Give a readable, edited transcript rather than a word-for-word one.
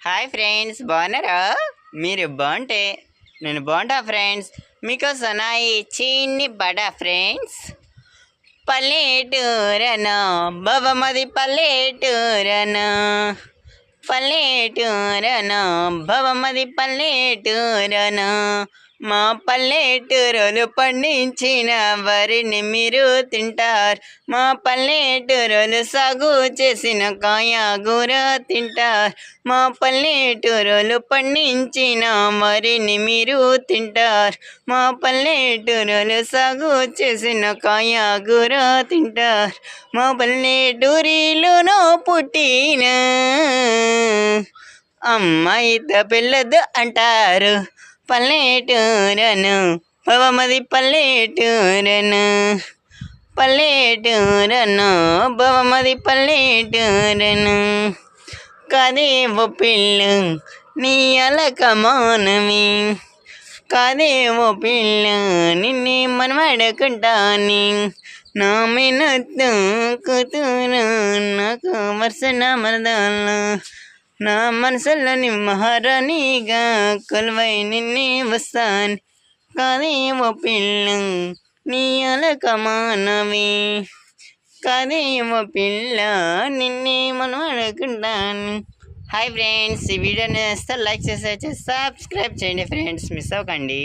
Hi friends, బాగున్నారా? మీరు బాగుంటే నేను బాగుంటా ఫ్రెండ్స్. మీకోసం ఈ చిన్ని బడా ఫ్రెండ్స్. పల్లెటూరనా భవమది పల్లెటూరనా, పల్లెటూరనా భవమది పల్లెటూరనా. మా పల్లెటూరులు పండించిన వరిని మీరు తింటారు. మా పల్లెటూరులు సాగు చేసిన కాయగూర తింటారు. మా పల్లెటూరులు పండించిన వరిని మీరు తింటారు. మా పల్లెటూరులు సాగు చేసిన కాయగూర తింటారు. మా పల్లెటూరిలోనో పుట్టిన అమ్మాయి పిల్లదు అంటారు. పల్లెటూరను భవమది పల్లెటూరను, పల్లెటూరను భవమది పల్లెటూరను. కాదేవో పిల్లు నీ అలకమానమి, కాదేవో పిల్లు నిన్నే మనమడుకుంటాని. నా మినత్తు కూతురు నాకు వరుసన మరదాల, నా మనసులోని మహారాణిగా కొలువై నిన్నే వస్తాను. కాదేవో పిల్ల నీ అలకమానవి, కాదేవో పిల్ల నిన్నే మనం అనుకుంటాను. హాయ్ ఫ్రెండ్స్, ఈ వీడియోని లైక్ చేసి సబ్స్క్రైబ్ చేయండి ఫ్రెండ్స్, మిస్ అవ్వకండి.